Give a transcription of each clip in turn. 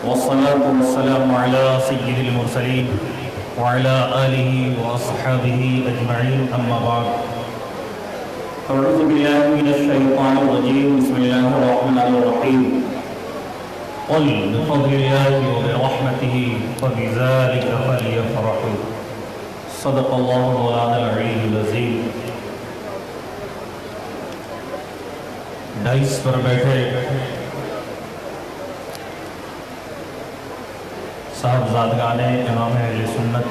والصلاة والسلام على سيد المرسلين وعلى آله وأصحابه أجمعين أما بعد أعوذ بالله من الشيطان الرجيم بسم الله الرحمن الرحيم قل بفضل الله وبرحمته فبذلك فليفرحوا صدق الله مولانا العلي العظيم۔ ڈائس پر بیٹھے صاحبزادگان امام اہل سنت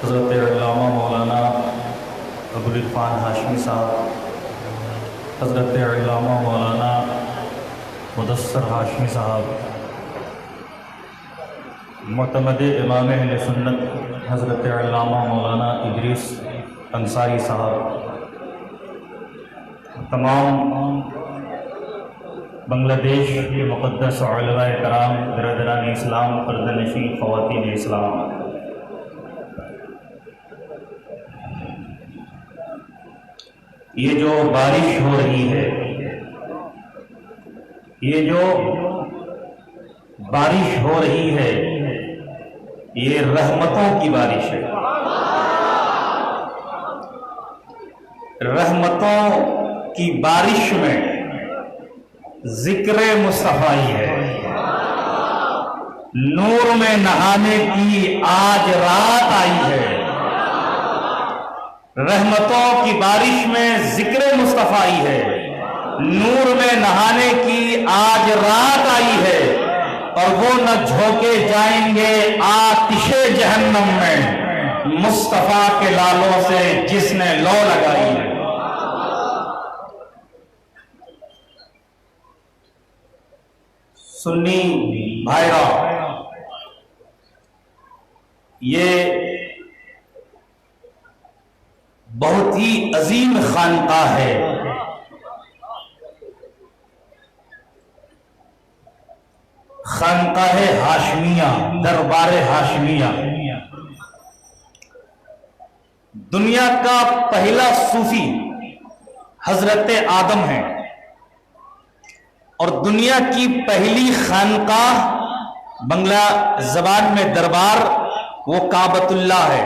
حضرت علامہ مولانا ابوالعرفان ہاشمی صاحب، حضرت علامہ مولانا مدثر ہاشمی صاحب، معتمد امام اہل سنت حضرت علامہ مولانا ادریس انصاری صاحب، تمام بنگلہ دیش کے مقدس علماء کرام، برادران اسلام، پردہ نشین خواتین اسلام، یہ جو بارش ہو رہی ہے، یہ جو بارش ہو رہی ہے، یہ رحمتوں کی بارش ہے۔ رحمتوں کی بارش میں ذکر مصطفیٰ ہے، نور میں نہانے کی آج رات آئی ہے۔ رحمتوں کی بارش میں ذکر مصطفیٰ ہے، نور میں نہانے کی آج رات آئی ہے، اور وہ نہ جھونکے جائیں گے آتش جہنم میں مصطفیٰ کے لالوں سے جس نے لو لگائی ہے۔ سنی بھائیرا، یہ بہت ہی عظیم خانقاہ ہے۔ خانقاہ ہاشمیہ، دربار ہاشمیہ، دنیا کا پہلا صوفی حضرت آدم ہے، اور دنیا کی پہلی خانقاہ بنگلہ زبان میں دربار وہ کعبۃ اللہ ہے۔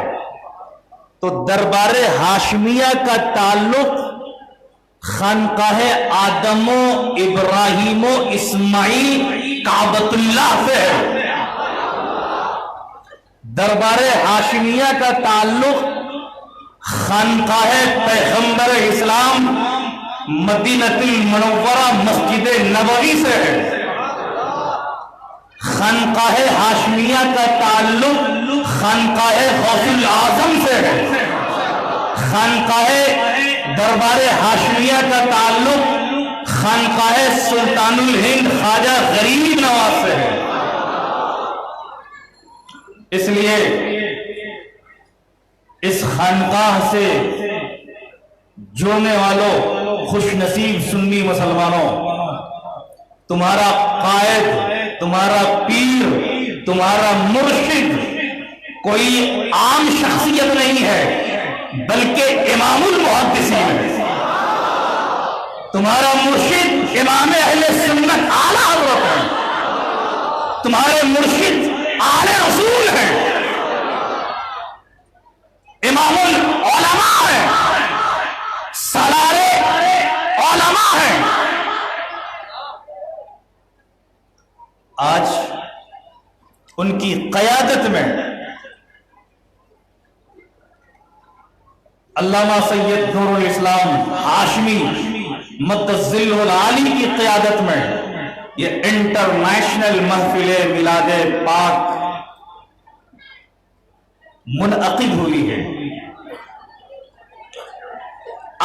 تو دربار ہاشمیہ کا تعلق خانقاہ آدم و ابراہیم و اسماعیل کعبۃ اللہ سے ہے۔ دربار ہاشمیہ کا تعلق خانقاہ پیغمبر اسلام مدینہ المنورہ مسجد نبوی سے ہے۔ خانقاہ ہاشمیہ کا تعلق خانقاہ غوث الاعظم سے ہے۔ خانقاہ دربار ہاشمیہ کا تعلق خانقاہ سلطان الہند خواجہ غریب نواز سے ہے۔ اس لیے اس خانقاہ سے جڑنے والوں، خوش نصیب سنی مسلمانوں، تمہارا قائد، تمہارا پیر، تمہارا مرشد کوئی عام شخصیت نہیں ہے، بلکہ امام المحدثین ہے۔ تمہارا مرشد امام اہل سنت اعلیٰ حضرت ہے، تمہارے مرشد اعلی رسول ہیں، امام العلماء ہیں، سالار علماء ہیں۔ آج ان کی قیادت میں علامہ سید نور الاسلام ہاشمی مد الظل العالی کی قیادت میں یہ انٹرنیشنل محفل میلاد پاک منعقد ہوئی ہے۔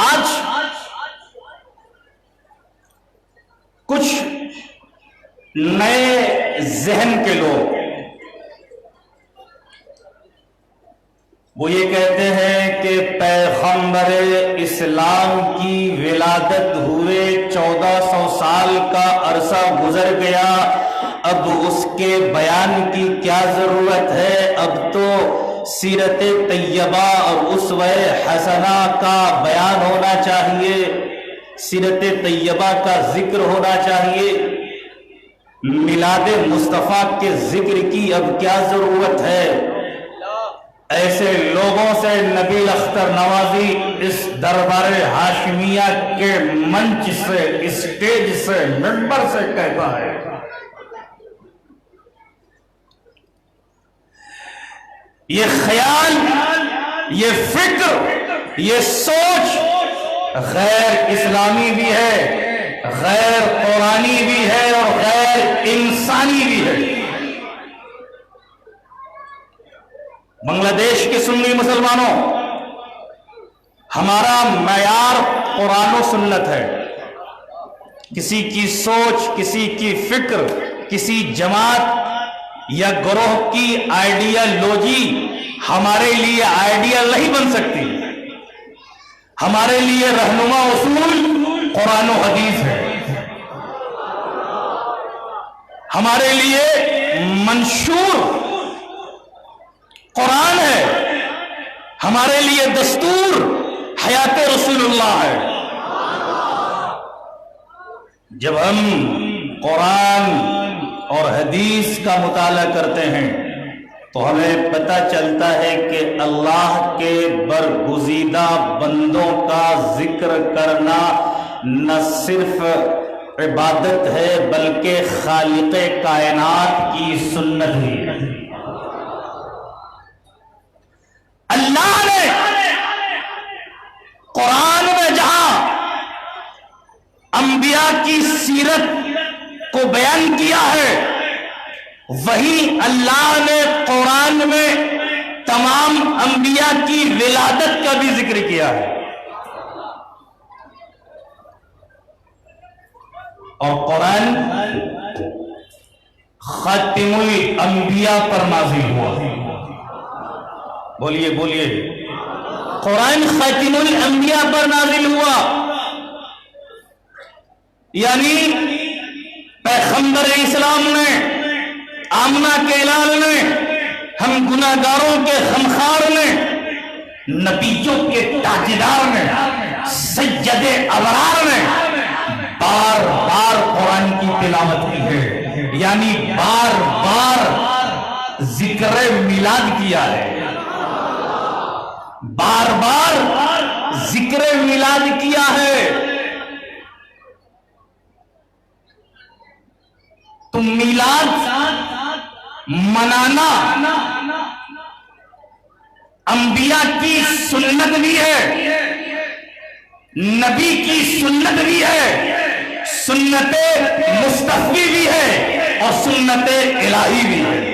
آج کچھ نئے ذہن کے لوگ وہ یہ کہتے ہیں کہ پیغمبر اسلام کی ولادت ہوئے 1400 سال کا عرصہ گزر گیا، اب اس کے بیان کی کیا ضرورت ہے؟ اب تو سیرت طیبہ اور اسوہ حسنہ کا بیان ہونا چاہیے، سیرت طیبہ کا ذکر ہونا چاہیے۔ میلاد مصطفیٰ کے ذکر کی اب کیا ضرورت ہے؟ ایسے لوگوں سے نبیل اختر نوازی اس دربار ہاشمیہ کے منچ سے، اسٹیج سے، منبر سے کہتا ہے، یہ خیال، یہ فکر، یہ سوچ غیر اسلامی بھی ہے، غیر قرآنی بھی ہے اور غیر انسانی بھی ہے۔ بنگلہ دیش کے سنی مسلمانوں، ہمارا معیار قرآن و سنت ہے۔ کسی کی سوچ، کسی کی فکر، کسی جماعت یا گروہ کی آئیڈیالوجی ہمارے لیے آئیڈیل نہیں بن سکتی۔ ہمارے لیے رہنما اصول قرآن و حدیث ہے، ہمارے لیے منشور قرآن ہے، ہمارے لیے دستور حیات رسول اللہ ہے۔ جب ہم قرآن اور حدیث کا مطالعہ کرتے ہیں تو ہمیں پتہ چلتا ہے کہ اللہ کے برگزیدہ بندوں کا ذکر کرنا نہ صرف عبادت ہے بلکہ خالق کائنات کی سنت بھی ہے۔ اللہ نے قرآن میں جہاں انبیاء کی سیرت کو بیان کیا ہے، وہی اللہ نے قرآن میں تمام انبیاء کی ولادت کا بھی ذکر کیا ہے، اور قرآن خاتم الانبیاء پر نازل ہوا۔ بولیے بولیے، قرآن خاتم الانبیاء پر نازل ہوا، یعنی پیغمبر اسلام نے، آمنہ کے اعلان نے، ہم گناہگاروں کے غمخوار نے، نبیوں کے تاجدار نے، سید ابرار نے بار بار قرآن کی تلاوت کی ہے، یعنی بار بار ذکر میلاد کیا ہے، بار بار ذکر میلاد کیا ہے۔ تو میلاد منانا انبیاء کی سنت بھی ہے، نبی کی سنت بھی ہے، سنت مصطفی بھی ہے اور سنت الہی بھی ہے۔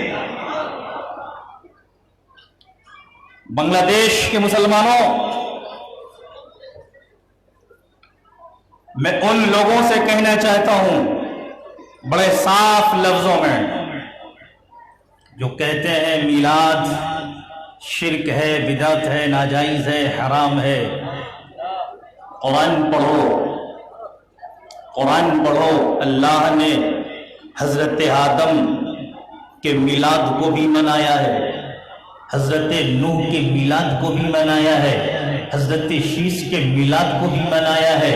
بنگلہ دیش کے مسلمانوں، میں ان لوگوں سے کہنا چاہتا ہوں بڑے صاف لفظوں میں جو کہتے ہیں میلاد شرک ہے، بدعت ہے، ناجائز ہے، حرام ہے، قرآن پڑھو، قرآن پڑھو۔ اللہ نے حضرت آدم کے میلاد کو بھی منایا ہے، حضرت نوح کے میلاد کو بھی منایا ہے، حضرت شیس کے میلاد کو بھی منایا ہے،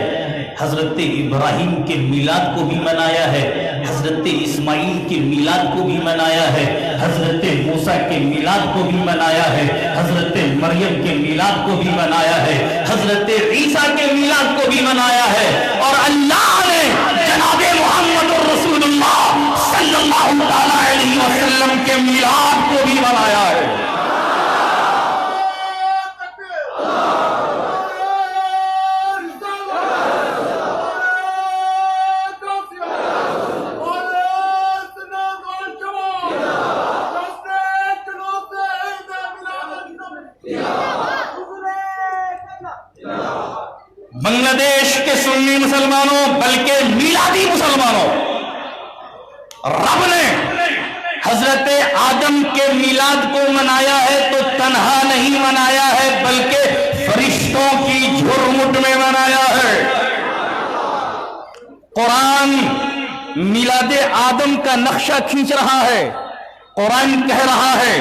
حضرت ابراہیم کے میلاد کو بھی منایا ہے، حضرت اسماعیل کے میلاد کو بھی منایا ہے، حضرت موسیٰ کے میلاد کو بھی منایا ہے، حضرت مریم کے میلاد کو بھی منایا ہے، حضرت عیسیٰ کے میلاد کو بھی منایا ہے، اور اللہ نے جناب محمد رسول اللہ صلی اللہ علیہ وسلم کے میلاد کو بھی منایا ہے۔ بنگلہ دیش کے سنی مسلمانوں بلکہ میلادی مسلمانوں، رب نے حضرت آدم کے میلاد کو منایا ہے تو تنہا نہیں منایا ہے بلکہ فرشتوں کی جھرمٹ میں منایا ہے۔ قرآن میلاد آدم کا نقشہ کھینچ رہا ہے، قرآن کہہ رہا ہے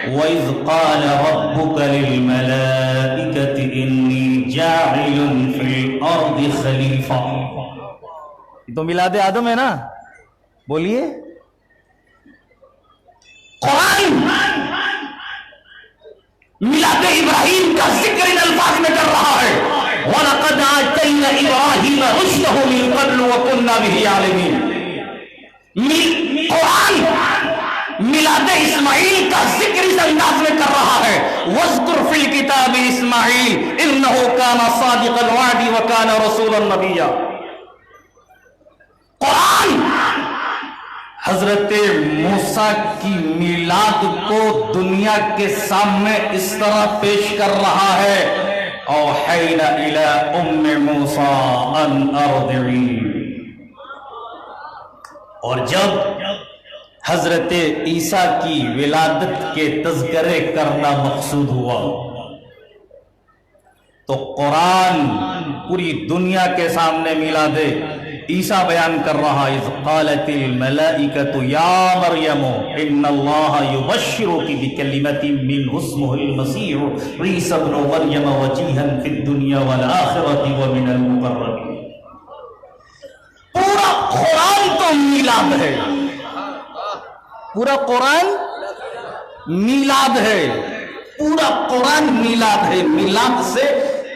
وَإِذْ قَالَ رَبُّكَ لِلْمَلَائِكَةِ إِنِّي جَاعِلٌ فِي الْأَرْضِ خَلِيفَةً۔ یہ تو میلاد آدم ہے نا، بولیے۔ قرآن میلاد ابراہیم کا ذکر ان الفاظ میں کر رہا ہے، وَلَقَدْ آتَيْنَا إِبْرَاهِيمَ رُشْدَهُ مِن قَبْلُ وَكُنَّا بِهِ عَالِمِينَ۔ قرآن میلاد اسماعیل کا ذکر اس انداز میں کر رہا ہے، وَاذْكُرْ فِي الْكِتَابِ إِسْمَاعِيلَ إِنَّهُ كَانَ صَادِقَ الْوَعْدِ وَكَانَ رَسُولًا نَبِيًّا۔ قرآن حضرت موسیٰ کی میلاد کو دنیا کے سامنے اس طرح پیش کر رہا ہے، اوحینا الی ام موسیٰ ان ارضعی۔ اور جب حضرت عیسیٰ کی ولادت کے تذکرے کرنا مقصود ہوا تو قرآن پوری دنیا کے سامنے میلاد عیسیٰ بیان کر رہا، اذ قالت الملائکۃ یا مریم ان اللہ یبشرک بکلمۃ منہ اسمہ المسیح عیسی ابن مریم وجیہا فی الدنیا والآخرۃ ومن المقربین۔ پورا قرآن تو میلاد ہے، پورا قرآن میلاد ہے، پورا قرآن میلاد ہے، میلاد سے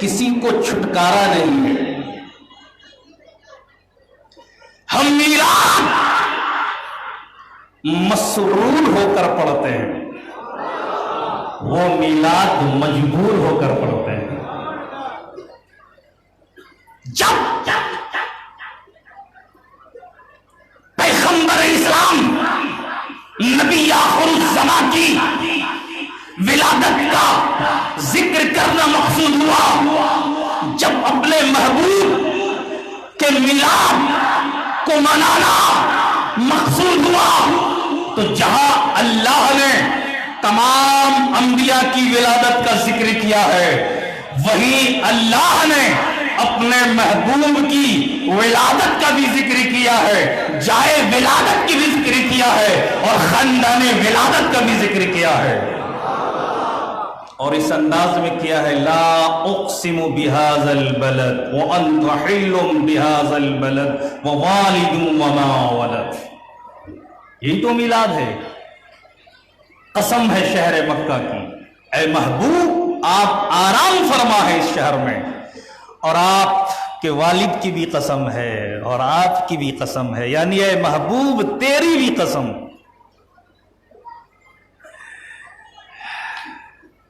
کسی کو چھٹکارا نہیں ہے۔ ہم میلاد مسرور ہو کر پڑھتے ہیں، وہ میلاد مجبور ہو کر پڑھتے ہیں۔ جب پیغمبر اسلام نبی آخر الزمان کی ولادت کا ذکر کرنا مقصود ہوا، جب اپنے محبوب کے میلاد کو منانا مقصود ہوا، تو جہاں اللہ نے تمام انبیاء کی ولادت کا ذکر کیا ہے، وہیں اللہ نے اپنے محبوب کی ولادت کا بھی ذکر کیا ہے، جائے ولادت کی بھی ذکر کیا ہے، اور خاندان ولادت کا بھی ذکر کیا ہے، اور اس انداز میں کیا ہے، لا اقسم بهذا البلد وانت حل بهذا البلد ووالد وما ولد۔ یہی تو میلاد ہے، قسم ہے شہر مکہ کی، اے محبوب آپ آرام فرما ہے اس شہر میں، اور آپ کے والد کی بھی قسم ہے اور آپ کی بھی قسم ہے، یعنی اے محبوب تیری بھی قسم۔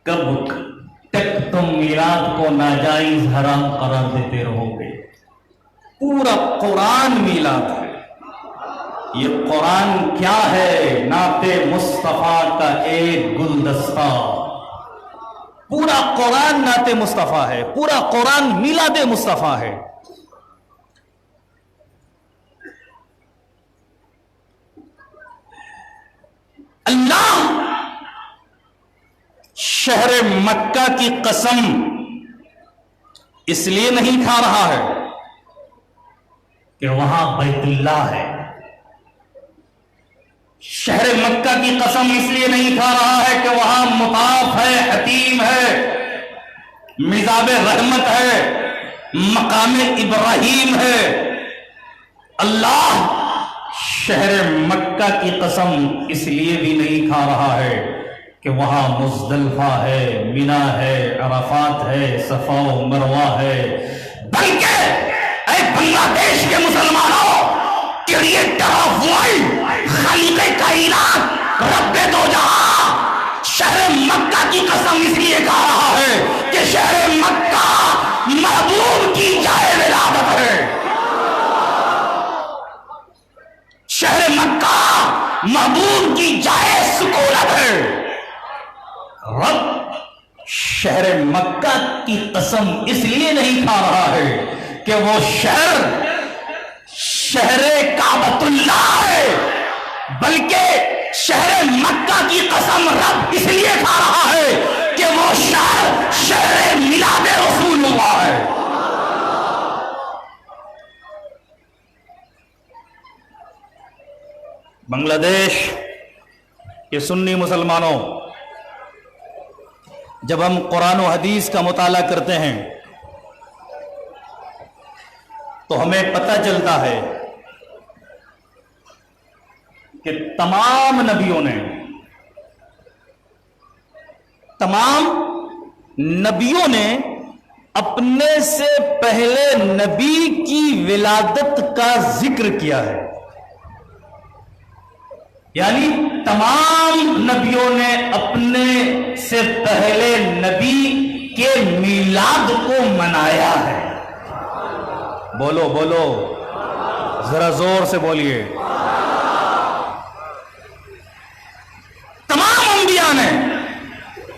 کب تک تم میلاد کو ناجائز حرام قرار دیتے رہو گے؟ پورا قرآن میلاد ہے۔ یہ قرآن کیا ہے؟ نعت مصطفیٰ کا ایک گلدستہ۔ پورا قرآن نعت مصطفیٰ ہے، پورا قرآن میلاد مصطفیٰ ہے۔ اللہ شہر مکہ کی قسم اس لیے نہیں کھا رہا ہے کہ وہاں بیت اللہ ہے، شہر مکہ کی قسم اس لیے نہیں کھا رہا ہے کہ وہاں مطاف ہے، حتیم ہے، مزاب رحمت ہے، مقام ابراہیم ہے۔ اللہ شہر مکہ کی قسم اس لیے بھی نہیں کھا رہا ہے کہ وہاں مزدلفہ ہے، منا ہے، عرفات ہے، صفا و مروہ ہے، بلکہ اے بنگلہ دیش کے مسلمانوں، کریٹر آف ورلڈ، خالق کائنات، رب دو جہاں شہر مکہ کی قسم اس لیے کھا رہا ہے کہ شہر مکہ محبوب کی جائے ولادت ہے، شہر مکہ محبوب کی جائے سکونت ہے۔ رب شہر مکہ کی قسم اس لیے نہیں کھا رہا ہے کہ وہ شہر کعبۃ اللہ ہے، بلکہ شہر مکہ کی قسم رب اس لیے کھا رہا ہے کہ وہ شہر میلاد رسول اللہ ہے۔ بنگلہ دیش کے سنی مسلمانوں، جب ہم قرآن و حدیث کا مطالعہ کرتے ہیں تو ہمیں پتہ چلتا ہے کہ تمام نبیوں نے نبیوں نے اپنے سے پہلے نبی کی ولادت کا ذکر کیا ہے، یعنی تمام نبیوں نے اپنے سے پہلے نبی کے میلاد کو منایا ہے۔ بولو بولو، ذرا زور سے بولیے۔ تمام انبیاء نے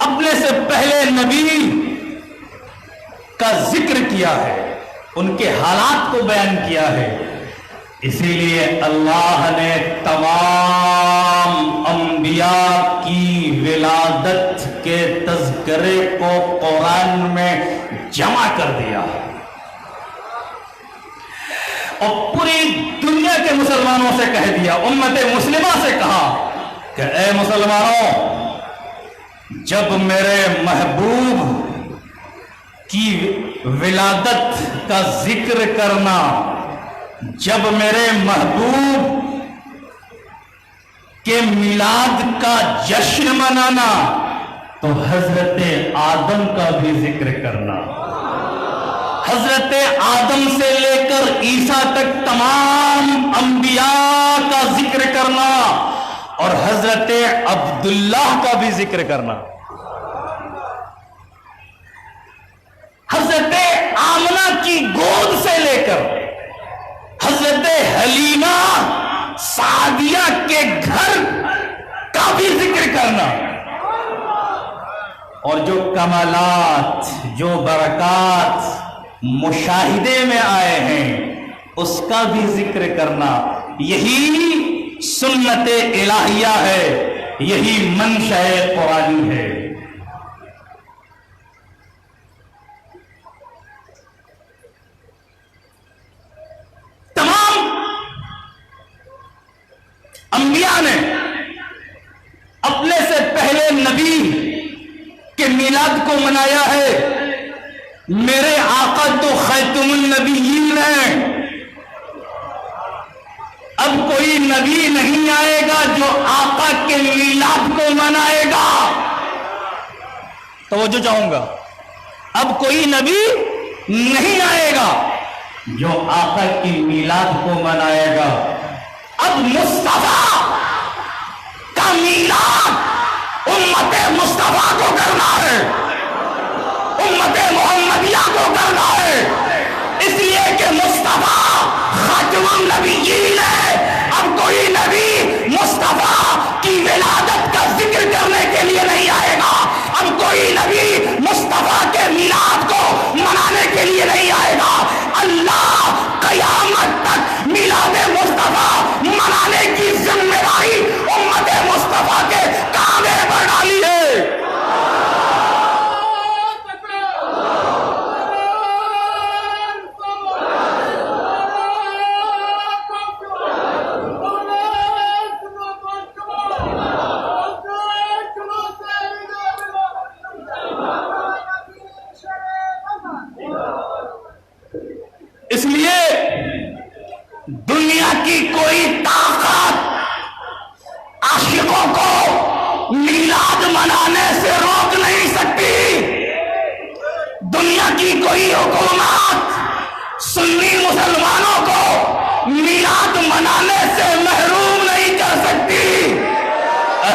اپنے سے پہلے نبی کا ذکر کیا ہے، ان کے حالات کو بیان کیا ہے، اسی لیے اللہ نے تمام انبیاء کی ولادت کے تذکرے کو قرآن میں جمع کر دیا، اور پوری دنیا کے مسلمانوں سے کہہ دیا، امت مسلمہ سے کہا کہ اے مسلمانوں، جب میرے محبوب کی ولادت کا ذکر کرنا، جب میرے محبوب کے میلاد کا جشن منانا، تو حضرت آدم کا بھی ذکر کرنا، حضرت آدم سے لے کر عیسیٰ تک تمام انبیاء کا ذکر کرنا، اور حضرت عبداللہ کا بھی ذکر کرنا، حضرت آمنہ کی گود سے لے کر حضرت حلیمہ سعدیہ کے گھر کا بھی ذکر کرنا، اور جو کمالات، جو برکات مشاہدے میں آئے ہیں اس کا بھی ذکر کرنا، یہی سنت الہیہ ہے، یہی منشأ قرآنی ہے۔ انبیاء نے اپنے سے پہلے نبی کے میلاد کو منایا ہے، میرے آقا تو خاتم النبیین ہیں، اب کوئی نبی نہیں آئے گا جو آقا کے میلاد کو منائے گا۔ توجہ چاہوں گا، اب کوئی نبی نہیں آئے گا جو آقا کی میلاد کو منائے گا۔ اب مصطفیٰ کا میلاد امت مصطفیٰ کو کرنا ہے، امت محمدیہ کو کرنا ہے، اس لیے کہ مصطفیٰ خاتم النبیین ہے۔ اب کوئی نبی مصطفیٰ کی ولادت کا ذکر کرنے کے لیے نہیں آئے گا، اب کوئی نبی مصطفیٰ کے میلاد کو منانے کے لیے نہیں آئے گا۔ اللہ قیامت تک میلاد مصطفیٰ منانے کی ذمہ داری امت مصطفیٰ کے کاندھے پر ڈالی ہے۔ اس لیے دنیا کی کوئی طاقت عاشقوں کو میلاد منانے سے روک نہیں سکتی، دنیا کی کوئی حکومت سنی مسلمانوں کو میلاد منانے سے محروم نہیں کر سکتی۔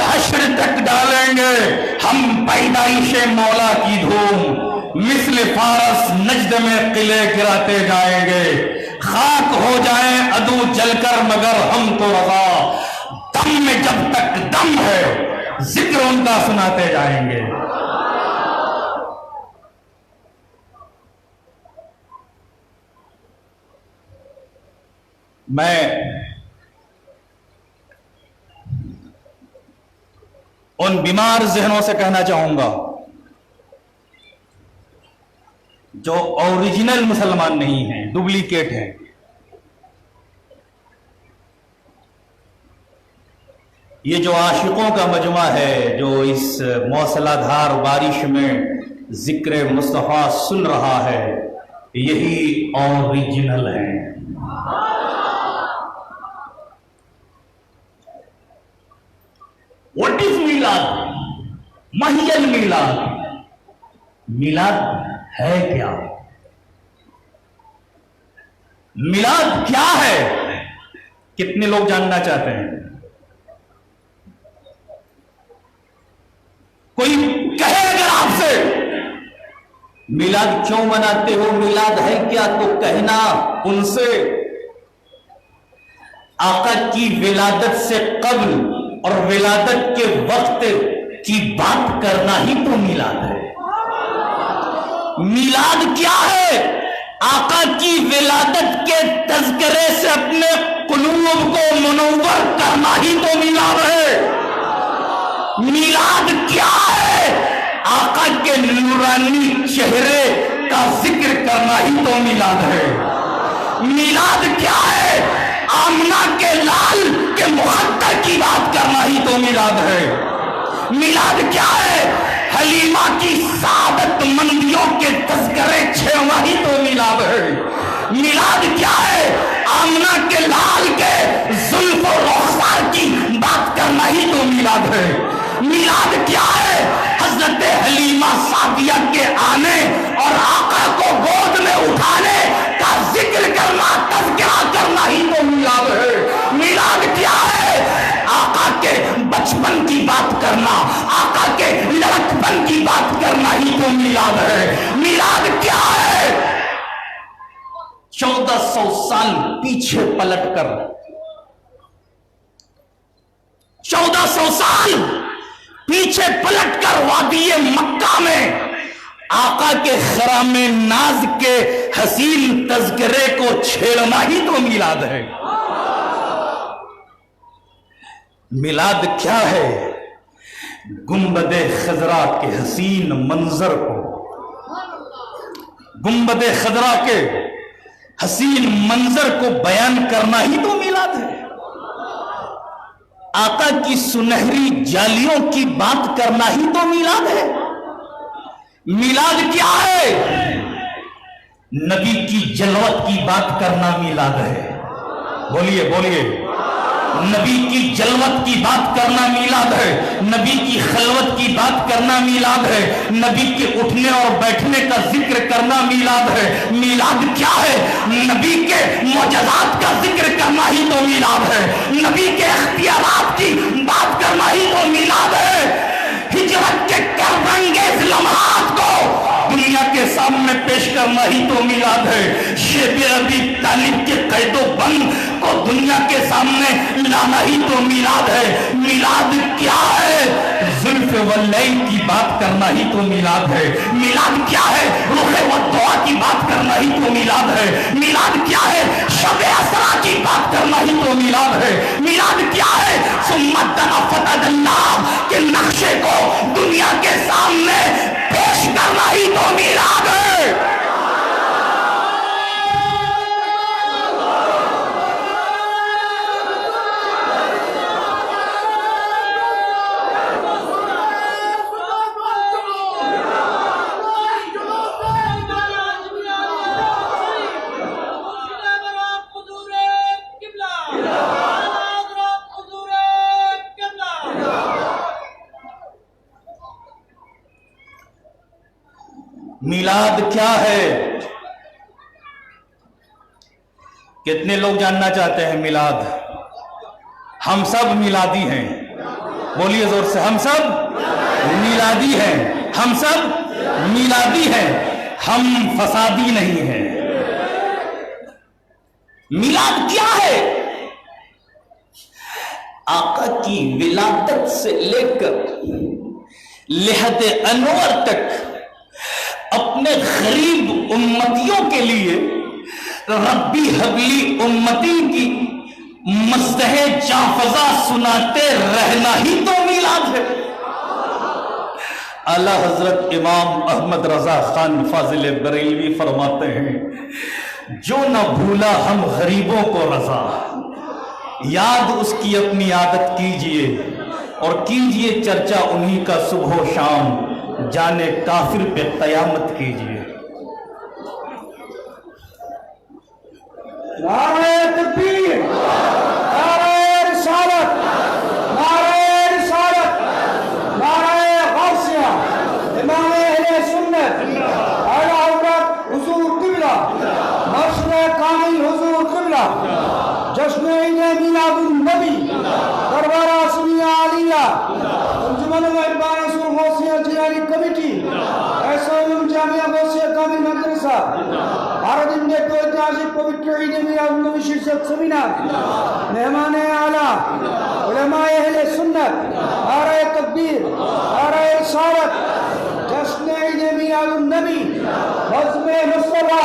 حشر تک ڈالیں گے ہم پیدائش مولا کی دھوم، مثل فارس نجد میں قلعے گراتے جائیں گے، خاک ہو جائیں عدو جل کر مگر ہم تو رضا، دم میں جب تک دم ہے ذکر ان کا سناتے جائیں گے۔ میں ان بیمار ذہنوں سے کہنا چاہوں گا جو اوریجنل مسلمان نہیں ہیں، ڈپلیکیٹ ہیں۔ یہ جو عاشقوں کا مجمع ہے جو اس موسلا دھار بارش میں ذکر مصطفیٰ سن رہا ہے، یہی اوریجنل ہیں۔ What is میلاد؟ ماہی المیلاد؟ میلاد ہے کیا؟ میلاد کیا ہے؟ کتنے لوگ جاننا چاہتے ہیں؟ کوئی کہے اگر آپ سے میلاد کیوں مناتے ہو، میلاد ہے کیا، تو کہنا ان سے آقا کی ولادت سے قبل اور ولادت کے وقت کی بات کرنا ہی تو میلاد ہے۔ میلاد کیا ہے؟ آقا کی ولادت کے تذکرے سے اپنے قلوب کو منور کرنا ہی تو میلاد ہے۔ میلاد کیا ہے؟ آقا کے نورانی چہرے کا ذکر کرنا ہی تو میلاد ہے۔ میلاد کیا ہے؟ آمنہ کے لال کے مخدر کی بات کرنا ہی تو میلاد ہے۔ میلاد کیا ہے؟ حلیمہ کی سعادت مندیوں کے تذکرے چھیڑنا ہی تو میلاد ہے۔ میلاد کیا ہے؟ آمنہ کے لال کے زلف و رخسار کی بات کرنا ہی تو میلاد ہے۔ میلاد کیا ہے؟ حضرت حلیمہ سعدیہ کے آنے اور آقا کو گود میں اٹھانے کا ذکر کرنا، تذکرہ کرنا ہی تو میلاد ہے۔ میلاد کیا ہے؟ آقا کے بچپن کی بات کرنا، آقا کے لڑکپن کی بات کرنا ہی تو میلاد ہے۔ میلاد کیا ہے؟ 1400 سال پیچھے پلٹ کر 1400 سال پیچھے پلٹ کر وادی مکہ میں آقا کے خرام ناز کے حسین تذکرے کو چھیڑنا ہی تو میلاد ہے۔ میلاد کیا ہے؟ گنبد خضرا کے حسین منظر کو، گنبد خضرا کے حسین منظر کو بیان کرنا ہی تو میلاد ہے۔ آقا کی سنہری جالیوں کی بات کرنا ہی تو میلاد ہے۔ میلاد کیا ہے؟ نبی کی جلوت کی بات کرنا میلاد ہے۔ بولیے بولیے، نبی کی جلوت کی بات کرنا میلاد ہے۔ نبی کی خلوت کی بات کرنا میلاد ہے۔ نبی کے اٹھنے اور بیٹھنے کا ذکر کرنا میلاد ہے۔ میلاد کیا ہے؟ نبی کے معجزات کا ذکر کرنا ہی تو میلاد ہے۔ نبی کے اختیارات کی بات کرنا ہی تو میلاد ہے۔ ہجرت کے کرب انگیز لمحات کو دنیا کے سامنے پیش کرنا ہی تو میلاد ہے۔ شیب ابی طالب کے قید و بند کو دنیا کے سامنے لانا ہی تو میلاد ہے۔ میلاد کیا ہے؟ زلف واللیل کی بات کرنا ہی تو میلاد ہے۔ میلاد کیا ہے؟ روح و دعا کی بات کرنا ہی تو میلاد ہے۔ میلاد کیا ہے؟ شب اسرا کی بات کرنا ہی تو میلاد ہے۔ میلاد کیا ہے؟ سمت فتح اللہ کے نقشے کو دنیا کے سامنے پیش کرنا ہی تو میلاد ہے۔ میلاد کیا ہے؟ کتنے لوگ جاننا چاہتے ہیں میلاد؟ ہم سب میلادی ہیں، بولیے زور سے، ہم سب میلادی ہیں، ہم سب میلادی ہیں، ہم فسادی نہیں ہیں۔ میلاد کیا ہے؟ آقا کی ولادت سے لے کر لحد انور تک اپنے غریب امتیوں کے لیے ربی حبلی امتی کی مزدہ جانفزا سناتے رہنا ہی تو میلاد ہے۔ اعلیٰ حضرت امام احمد رضا خان فاضل بریلوی فرماتے ہیں، جو نہ بھولا ہم غریبوں کو رضا، یاد اس کی اپنی عادت کیجئے اور کیجئے چرچا انہی کا صبح و شام، جانے کافر پہ قیامت کیجئے۔ نعرہ تکبیر، نعرہ رسالت، نعرہ رسالت، نعرہ غوثیہ، امام اہل سنت আজকের পবিত্র ঈদে মিলাদুন্নবী শীর্ষক সেমিনার মেহমানে আলা উলামায়ে আহলে সুন্নাত নারায়ে তাকবীর নারায়ে রিসালাত জশ্ন ঈদে মিলাদুন্নবী বজমে মুস্তাফা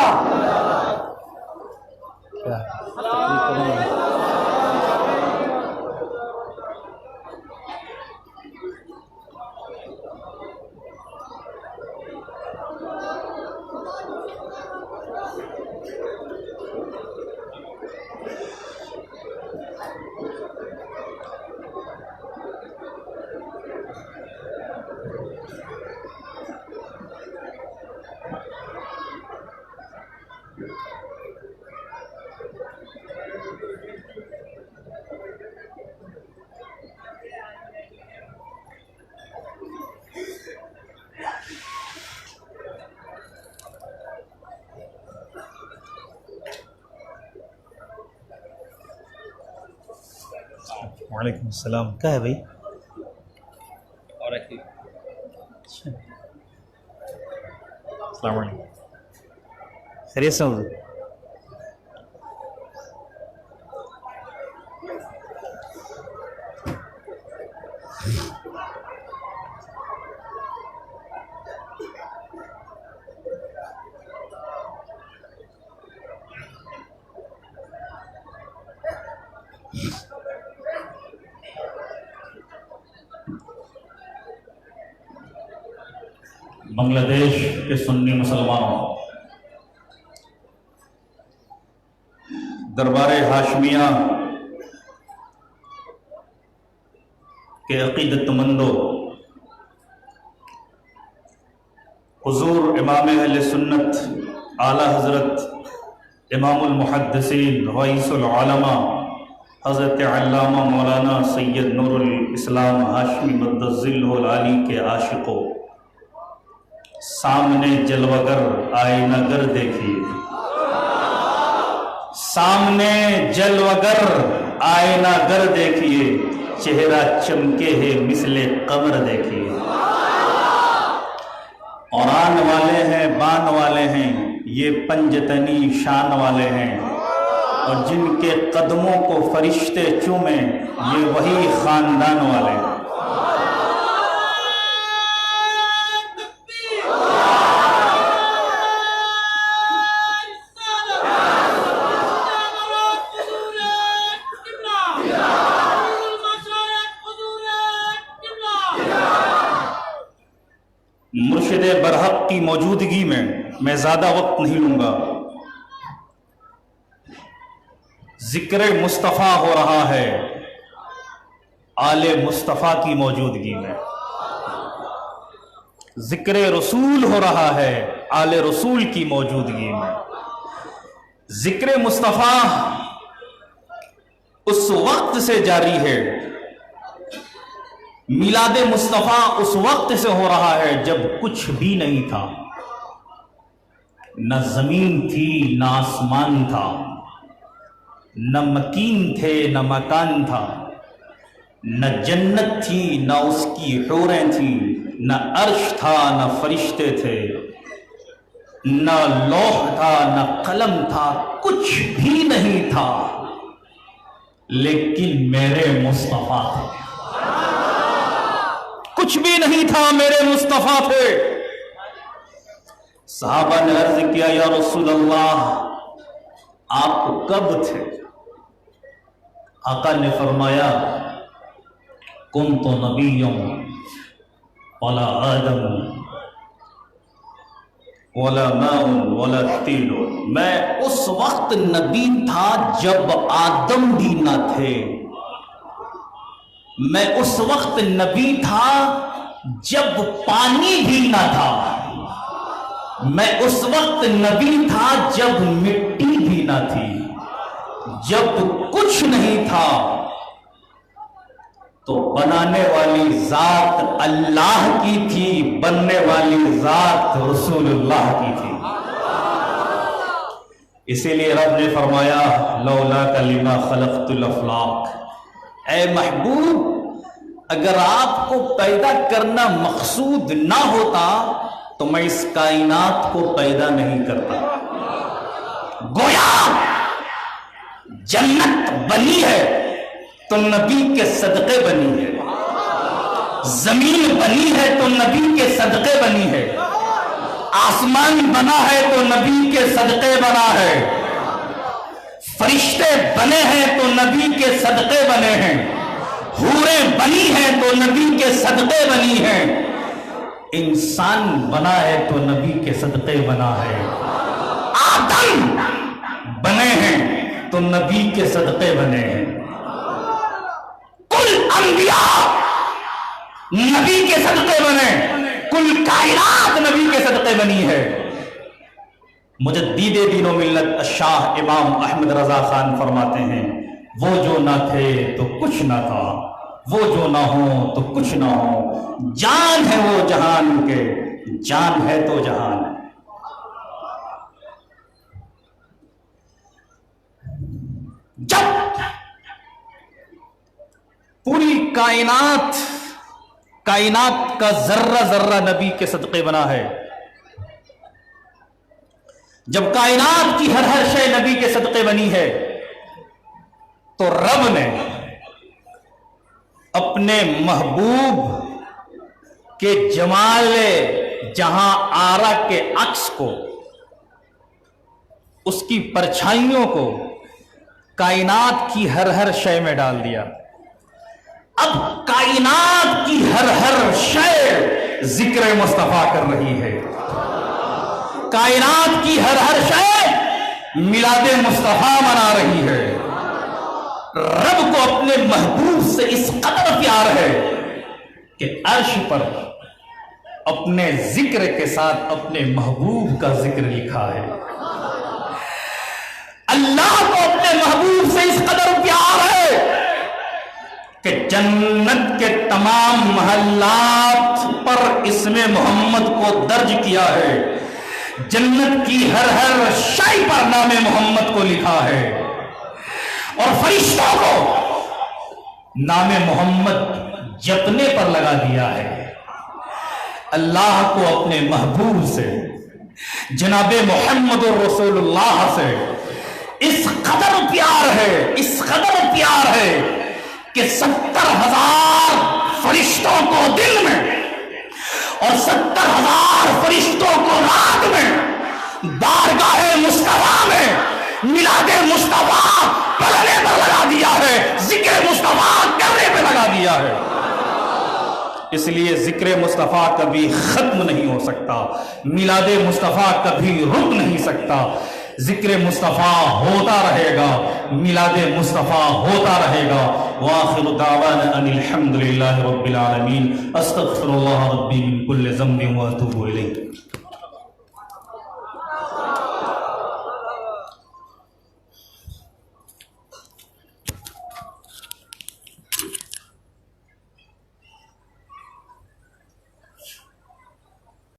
وعلیکم السلام. کیا ہے بھائی؟ اور ایک السلام علیکم. خیریت سے ہوں؟ بنگلہ دیش کے سنی مسلمانوں، دربار ہاشمیہ کے عقیدت مندوں، حضور امام اہل سنت اعلی حضرت امام المحدثین رئیس العلماء حضرت علامہ مولانا سید نور الاسلام ہاشمی مدد ظلہ العالی کے عاشقوں، سامنے جلوہ گر آئینہ گر دیکھیے، سامنے جلوہ گر آئینہ گر دیکھیے، چہرہ چمکے ہے مثل قمر دیکھیے، اور آن والے ہیں بان والے ہیں، یہ پنجتنی شان والے ہیں، اور جن کے قدموں کو فرشتے چومیں یہ وہی خاندان والے ہیں۔ مرشد برحق کی موجودگی میں زیادہ وقت نہیں لوں گا۔ ذکر مصطفیٰ ہو رہا ہے آل مصطفیٰ کی موجودگی میں، ذکر رسول ہو رہا ہے آل رسول کی موجودگی میں۔ ذکر مصطفیٰ اس وقت سے جاری ہے، میلاد مصطفیٰ اس وقت سے ہو رہا ہے جب کچھ بھی نہیں تھا، نہ زمین تھی نہ آسمان تھا، نہ مکین تھے نہ مکان تھا، نہ جنت تھی نہ اس کی حوریں تھیں، نہ عرش تھا نہ فرشتے تھے، نہ لوح تھا نہ قلم تھا، کچھ بھی نہیں تھا، لیکن میرے مصطفیٰ تھے۔ کچھ بھی نہیں تھا، میرے مصطفیٰ تھے۔ صحابہ نے عرض کیا یا رسول اللہ آپ کب تھے؟ آقا نے فرمایا کنت نبی ولا آدم ولا ماء ولا تین، میں اس وقت نبی تھا جب آدم بھی نہ تھے، میں اس وقت نبی تھا جب پانی بھی نہ تھا، میں اس وقت نبی تھا جب مٹی بھی نہ تھی، جب کچھ نہیں تھا تو بنانے والی ذات اللہ کی تھی، بننے والی ذات رسول اللہ کی تھی۔ اسی لیے رب نے فرمایا لولاک لما خلقت الافلاق، اے محبوب اگر آپ کو پیدا کرنا مقصود نہ ہوتا تو میں اس کائنات کو پیدا نہیں کرتا۔ گویا جنت بنی ہے تو نبی کے صدقے بنی ہے، زمین بنی ہے تو نبی کے صدقے بنی ہے، آسمان بنا ہے تو نبی کے صدقے بنا ہے، فرشتے بنے ہیں تو نبی کے صدقے بنے ہیں، حوریں بنی ہیں تو نبی کے صدقے بنی ہیں، انسان بنا ہے تو نبی کے صدقے بنا ہے، آدم بنے ہیں تو نبی کے صدقے بنے ہیں، کل انبیاء نبی کے صدقے بنے، کل کائنات نبی کے صدقے بنی ہے۔ مجدد دین و ملت شاہ امام احمد رضا خان فرماتے ہیں، وہ جو نہ تھے تو کچھ نہ تھا، وہ جو نہ ہو تو کچھ نہ ہو، جان ہے وہ جہان کے، جان ہے تو جہان ہے۔ جب پوری کائنات کا ذرہ ذرہ نبی کے صدقے بنا ہے، جب کائنات کی ہر شے نبی کے صدقے بنی ہے، تو رب نے اپنے محبوب کے جمال جہاں آرا کے عکس کو، اس کی پرچھائیوں کو کائنات کی ہر شے میں ڈال دیا۔ اب کائنات کی ہر شے ذکر مصطفیٰ کر رہی ہے، کائنات کی ہر شے میلاد مصطفیٰ منا رہی ہے۔ رب کو اپنے محبوب سے اس قدر پیار ہے کہ عرش پر اپنے ذکر کے ساتھ اپنے محبوب کا ذکر لکھا ہے۔ اللہ کو اپنے محبوب سے اس قدر پیار ہے کہ جنت کے تمام محلات پر اسم محمد کو درج کیا ہے، جنت کی ہر شے پر نام محمد کو لکھا ہے، اور فرشتوں کو نام محمد جپنے پر لگا دیا ہے۔ اللہ کو اپنے محبوب سے، جناب محمد رسول اللہ سے اس قدر پیار ہے، اس قدر پیار ہے کہ 70,000 فرشتوں کو دل میں اور 70,000 فرشتوں کو رات میں بارگاہ مصطفیٰ میں میلاد مصطفیٰ پڑھنے پر لگا دیا ہے، ذکر مصطفیٰ کرنے پہ لگا دیا ہے۔ اس لیے ذکر مصطفیٰ کبھی ختم نہیں ہو سکتا، میلاد مصطفیٰ کبھی رک نہیں سکتا، ذکر مصطفیٰ ہوتا رہے گا، میلاد مصطفیٰ ہوتا رہے گا۔ وآخر دعوانا ان الحمد للہ رب العالمین، استغفر اللہ ربی من کل ذنب واتوب الیہ۔